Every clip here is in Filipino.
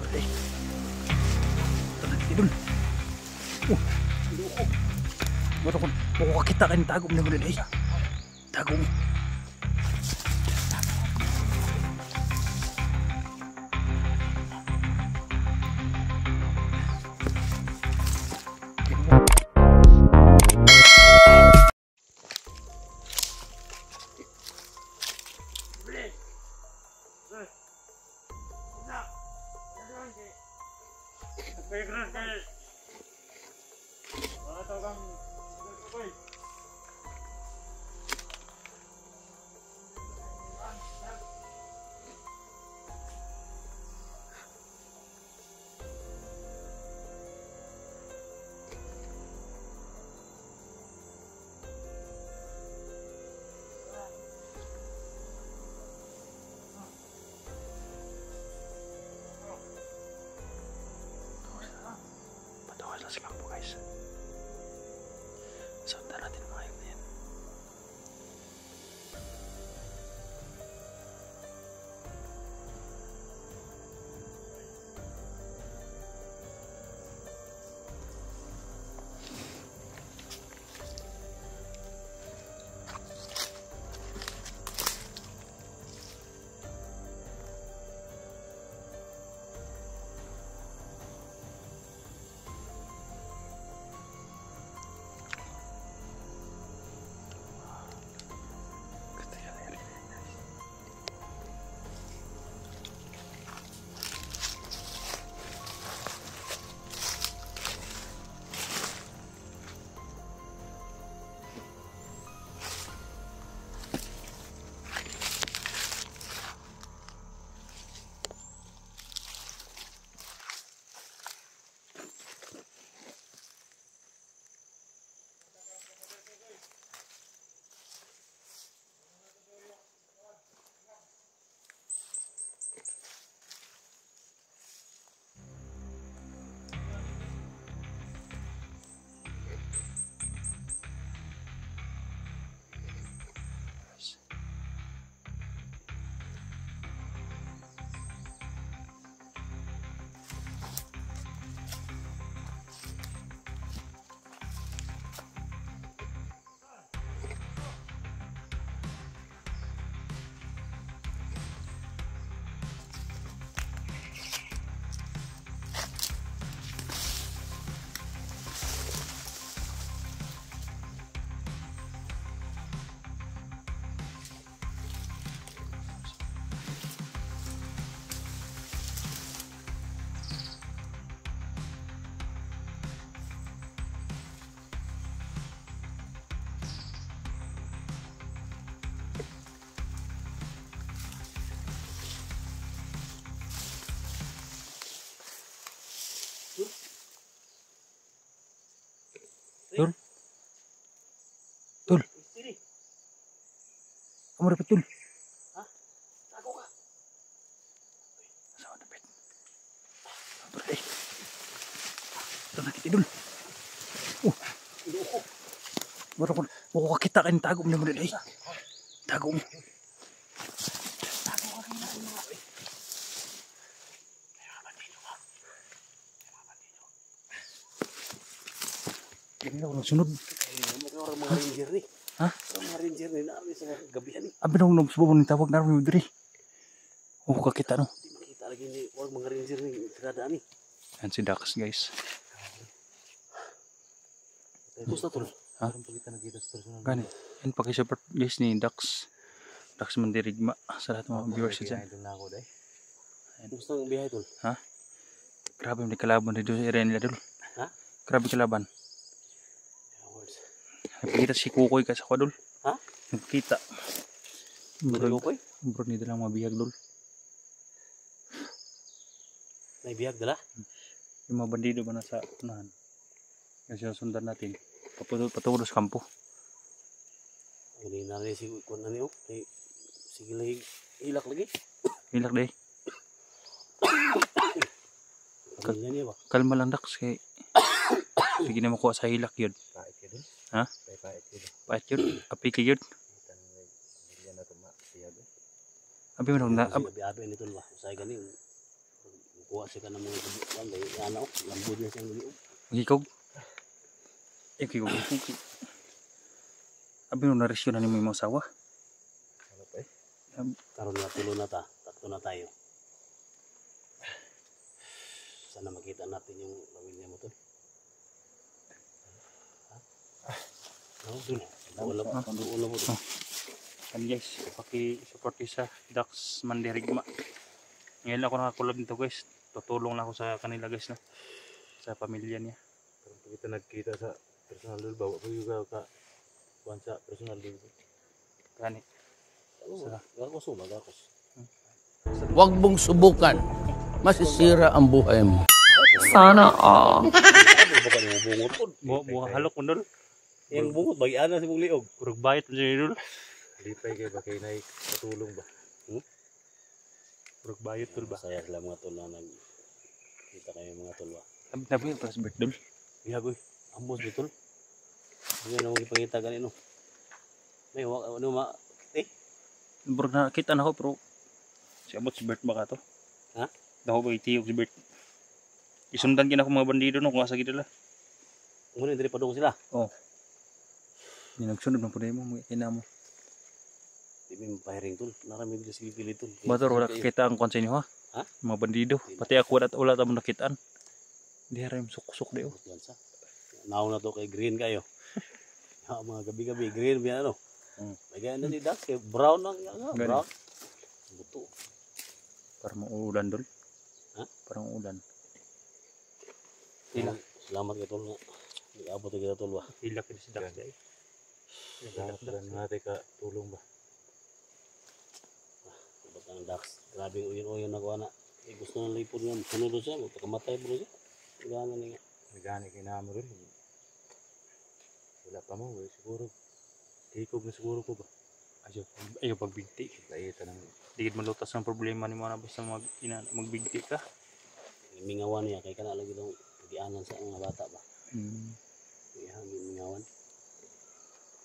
Dul. Idol. Baru kon mau kita kan tago mo na dai. Tago mo. Patawas lang sa kampo guys. Sundan natin mga yun na yan. Dul. Dul. Kamu dapat Dul? Hah? Aku kak. Sama dapat. Sabar deh. Tenang kita Dul. Baru kon mau kita kan tago mo na dai. Tago mo. Ini orang sunod. Orang mga ranger nih. Hah? Orang mga ranger nih namin sa gabihan nih. Abi nung subukan ni tawag na rin diri. Oh ka kita no. Di makita lagi nih orang mga ranger nih keadaan nih. Yan si Dax guys. Terus na tol. Hah? Parang pag kita nakita sa personal. Gani. Yan paki-support guys ni Dax. Dax Mandirigma sa lahat ng mga viewers dyan. Ito na ako dahil. Gusto ng biyahe tol. Ha? Grabe may kalaban dito sa area nila Dul. Ha? Grabe kalaban. Awards. Nakikita si Kukoy ka sa kwa Dul. Ha? Nakikita. Bro ko eh. Bro ni dalang mabihag Dul. May biyag dala. Yung mga bandido ba nasa unahan. Kasi sundan natin. Paturo sa kampo. Ini na rin si Kwan na niyo. Sige lagi. Ilak lagi. Hilak deh. Pamilya niya ba? Kalma lang Dax kay sige na makuha sa hilak yun. Pait ka dun. Ha? Pait ka dun. Pait yun. Api ka yun. Pamilya na tuma. Siya dun. Abi mo na. Abi-abi nito ba? Usay gani. kuha siya ka ng mga gabuan. Ano, lambod niya siyang liog. Gikog. Gikog. Abi mo naresyo na ni mo yung mga asawa. Ano pa eh? Karoon na tulo na ta. Tatlo na tayo. Sana makita natin yung pamilya mo to. Ano dun? Wala mo dun. And guys, paki-support kayo sa Dax Mandirigma. Ngayon ako nakakulab nito guys. Tutulong na ako sa kanila guys, no? Sa pamilya niya. Pero pag kita nagkita sa personal dul, bawa ko juga ka kuan sa personal dul. Gani. Gagos mo, gagos. Huwag mong subukan. Masisira ang buhay mo. Sana all. Baka yung bungot po. Buha halok mo dul. Yung bungot, bagian na si mong liog. Kurog bayit na siya dul. Lipay kay ba kay nay katulong ba? Kurog bayit dul ba? Masaya sila mga tol na nagkita kayo mga tol ba. Nabi yung first birth dul. Biyagoy, ambos di tol. Hindi na mong ipangita ganino. May ano ma... Burog na kita na ako pero si abot si birth ba ka to? Ha? Dako ba itiyog si birth? Isundan kina ko mga bandido no kung asa gid nila. Muna hindi pa doon sila. Ni nagsunod man pud mo mga ina mo. Hindi may mapahiring tol. Narami bila sige pili tol. Bator wala kita ang konsen niyo ha? Ha? Mga bandido. Pati ako wala ta mo nakitaan. Di rin suksok di oh. Nauna to kay green kayo. Mga gabi-gabi green biya ano. May gaya na si Dax kay brown ang brown. Buto. Parang uulan dul. Ha? Parang uulan. Salamat kay tol nga. Nag-abot kita tol ba. Hilak din si Dax day. Dapat natin ka tulong ba? Abot ang Dax. Grabe uyon-uyon na ko na. Gusto na lipod nga. Sunod siya. Magpakamatay bro siya. Gana niya. Nagani kay namo rin. Wala pa mo, siguro. Hikog na siguro ko ba? Ayaw pagbigti. Laita ng Digid malutas ng problema ni mo na basta magbigti ka. Mingawan niya kay kana lagi daw gianan sa mga bata ba. Kaya mingawan.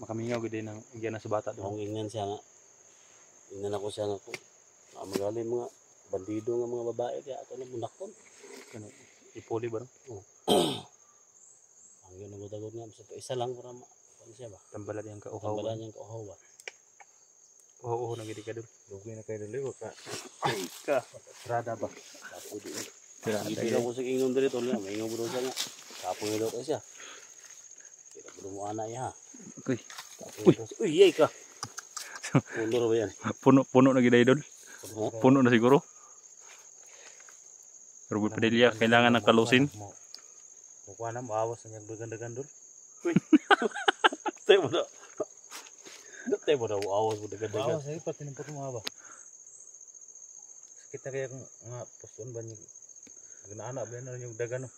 Makamingaw gid ng igyan na sa bata Kung doon. ingnan siya nga. Ingnan ako siya nga kung magaling mga bandido nga mga babae kaya ato na munakton. Ipuli ba no? Ang yun nagutagod nga sa isa lang para ano siya ba? Tambalan yang kauhaw. Tambalan niyang kauhaw ba? Oo, nagidi ka doon. lugi na kayo dali ka. Ka. Trada ba? Tapo di. Tira Hindi ko sa ingon dito niya, may ingon bro siya nga. Tapo niya daw siya. Kita bro mo ana niya. Okay. Uy, yay ka. Puno ba yan? Puno na gid idol. Puno? Puno na siguro. Pero Padilla kailangan ng kalusin. Mukha na maawas na niyang dagan-dagan dul. Tayo mo na. Tayo mo na, awas mo dagan-dagan. Maawas ay pati ng puto mga ba? Sakit na kaya kung nga poston ba niya. Ganaana ba yan yung dagan no?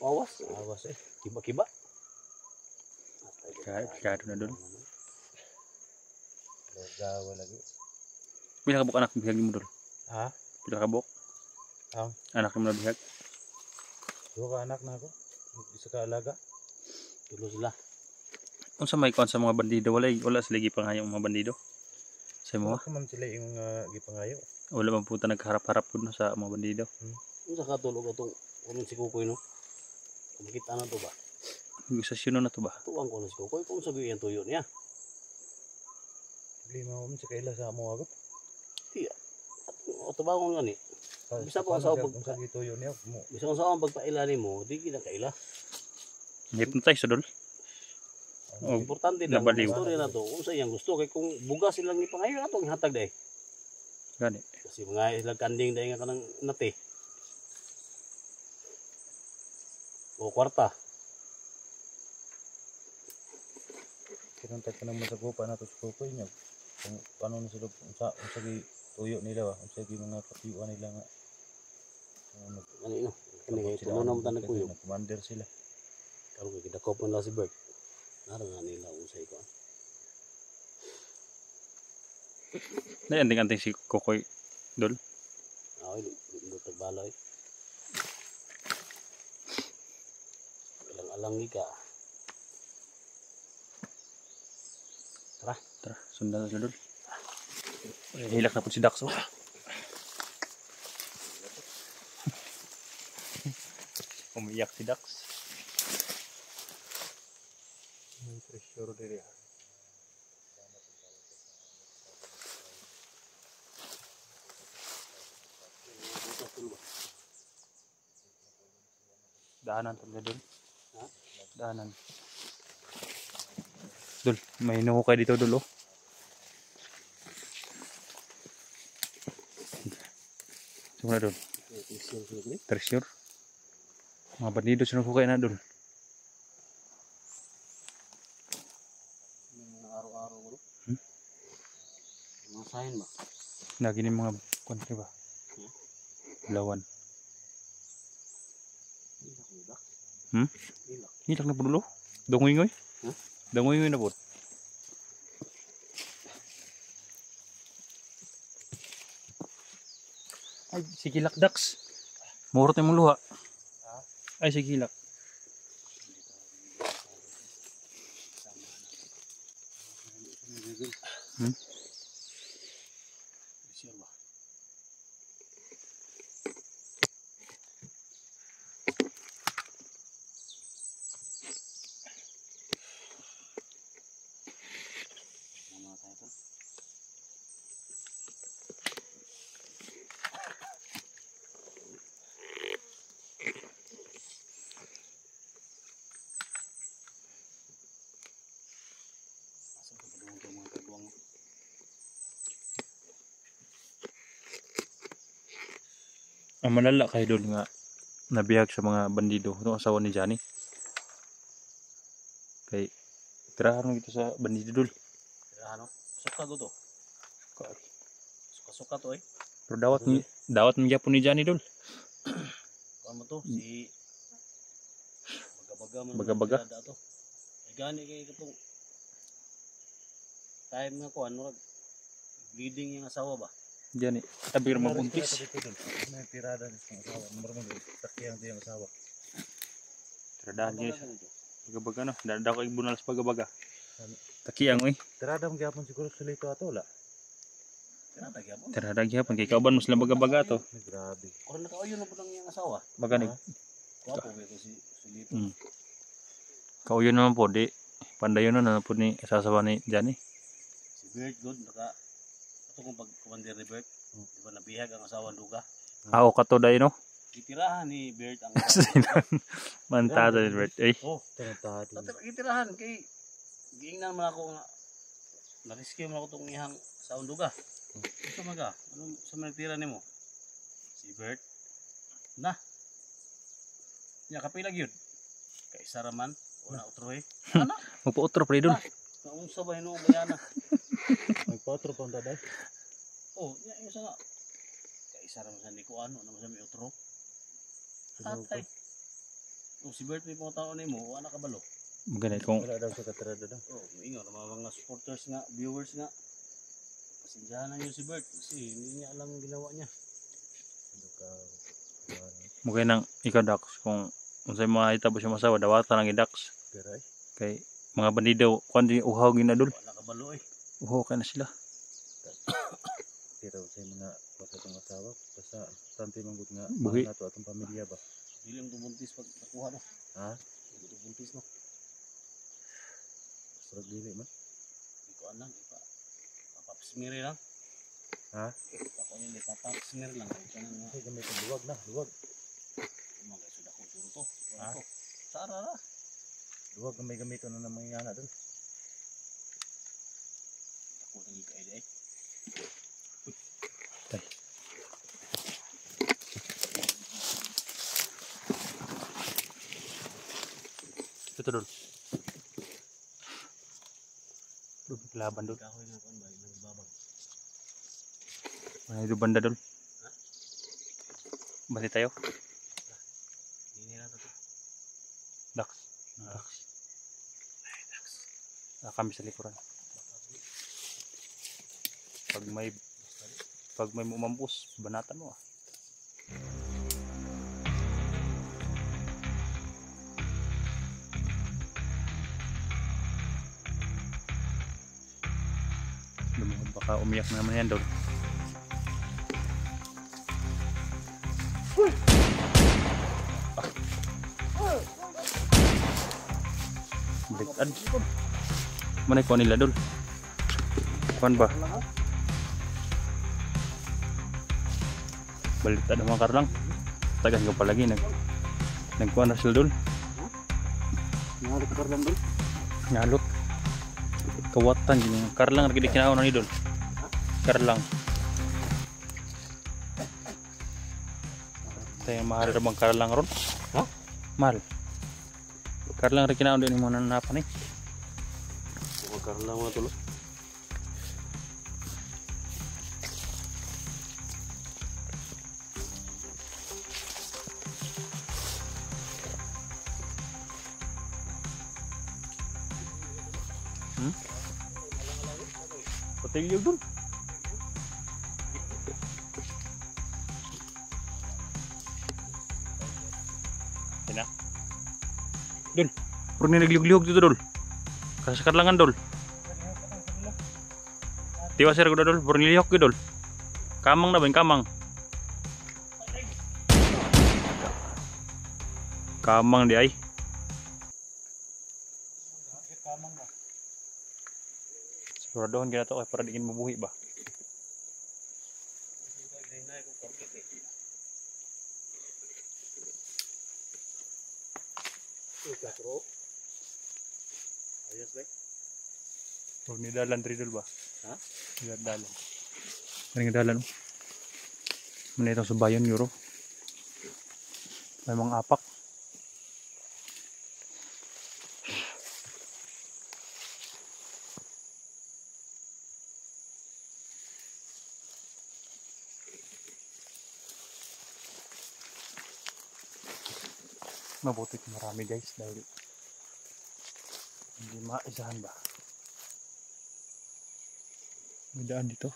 Awas. Awas eh. Kiba-kiba. Kaya na doon. Gawa lagi. Pila ka buk anak bihag mo doon? Ha? Pila ka buk? Ang? Anak mo na bihag? Dua ka anak na ako. Isa ka alaga. Tulo sila. Kung sa may kuan sa mga bandido wala sila gipangayong mga bandido. Sa mo Ako man sila yung gipangayo. wala man puta nagharap-harap pud no sa mga bandido. Kung sa katulog itong kunin si Kukoy no? Kumikita na to ba? Negosasyon na to ba? Tuwang ko na si Kukoy kung sabi yung tuyo niya. Lima mo sa kaila sa mo agad. O tabang ko ni. Bisa po sa kung sa gituyo niya mo. Bisa ko sa akong pagpailani mo, di kita kaila. Hypnotize sa dol. Oh, Importante daw ang nabaliw. istorya na to. Kung sa iyang gusto kay kung bugas silang ni pangayo na to ang hatag dai. Gani. Kasi mga ilang kanding dai nga kanang nate. O kwarta. Kinontak ko naman sa gupa na to sa kukoy niya. Kung paano na sila sa tuyo nila ba? Sa mga katiyuan nila nga. Ano ino? Kani kay tulo na mo tanag kuyo. Commander sila. Karon kay kidakop man la si Bert. Nara nga nila usay ko. Na anding-anding si Kokoy dol. Ay, lutag balay. Alang ni ka. Tara, sundan na sila dol. Hilak na po si Dax. Oh. Umiyak si Dax. May treasure diri. Daanan talaga dun. Daanan. Dul, may inuhukay dito dul oh. Sumula dul. Treasure. Mga bandido sinuhukay na dul. Mga araw-araw mo. Mga sign ba? Lagi ni mga country ba? Lawan. Hilak na po dulo. Dungoy-ngoy. Dungoy-ngoy na po. Ay, sigilak Dax. Murot yung luha. Ay, sigilak. Ang malala kay Dol nga nabihag sa mga bandido itong asawa ni Johnny. Kay tirahan mo ito sa bandido Dol. Ano? Suka to. Suka to eh. Pero dawat mo gyapon ni Johnny Dol. Ano to? Si Baga-baga. to. Ay gani kay katong time nga ko ano bleeding yung asawa ba? Johnny, tabi ka mabuntis. May tirada ng asawa. Normal, takyang ito yung asawa. Tiradahan niya. Baga-baga no. Dada ko ibunalas baga-baga. Takiyang eh. Tirada mo gyapon siguro sa lito ato wala. Tirada gyapon kay kauban mo sila baga-baga to. Grabe. Kung nakauyon na po lang yung asawa. Baga ni. Wapo ba ito si Lito? Kauyon naman po di. Pandayon na po ni asawa ni Johnny. Si Bert good naka ito kung pag-commander ni Bert. Di ba nabihag ang asawa Duga? Ako kato dahil no. Itirahan ni Bert ang Mantada ni Bert. Eh. Oh, Tangtadi. itirahan kay giingnan man ako nga na-rescue man ako tong ihang asawa Duga. Ito maga, anong sa manitira nimo? Si Bert. Na. Nya kapilag yun. Kay Saraman, wala utro eh. Ana, Magpa-utro pre Dol. naunsa ba hinuong bayana? Magpatro pa ang daday. Oh, nya yung sa nga. Kay Saraman sa niko ano, naman sa may utro. Tatay. Kung si Bert may pangutaon nimo, wala ka balo. Maganda kung Wala daw sa katirada daw. Oh, maingon mga supporters nga, viewers nga. Pasensyahan na yun si Bert kasi hindi niya alam ang ginawa niya. mugay nang ikaw Dax kung unsay mga hitabo siya masawa dawatan lang i-Dax. Peray. Kay mga bandido kundi uhaw ginadol. Wala ka balo eh. Uhaw kay na sila. Tiraw sa mga patatong asawa. Basta tanti manggod nga. Buhi. Mahal na to atong pamilya ba. Dili mo buntis pag nakuha no. Ha? Dili mo buntis no. Basta dili man. Hindi ko alam. Papapsmiri lang. Ha? Ako nila papapsmiri lang. Ito nang Ay, gamay itong luwag na. Luwag. mga sudah ko suro to. Ha? Sara ra. Luwag gamay ito na ng mga ingana doon. Ako nang ikaid eh. Ito Dol. Laban Dol. Kahoy nga kon ba nang babag. Ano yung banda Dol? Balik tayo. Hindi na to. Dax. Kami sa likuran. Pag may umampus, banatan mo ah. Lumuhod baka umiyak na naman yan Dol. baliktad. Manay ko nila dol. Kuan ba? Baliktad ang mga karlang. Tagan ko palagi nagkuan na sila dol. Nalok ka lang dol. Nalot. Kawatan gini. Karlang lagi dikinaon ni dol. Karlang. Tayo mahal ra bang karlang ron? Ha? Mahal. Karlang ra kinaon din mo nanapan eh. Magkaroon lang mga tulo. Patigil dun. Yan na. Dul. Puro ni naglihog-lihog dito dul. Kasi sa karlangan dul. Tiwa sir ko dul. Puro nilihog ko dul. Kamang na ba yung kamang? Kamang di ay. Siguraduhan ka na to para dikin mabuhi ba? Ayos ba? Huwag ni dalan tridol ba? Ha? Ni dalan. Maring dalan. Muna itong subayon euro. May mga apak. Mabuti kung marami guys dahil hindi maisahan ba. May daan dito.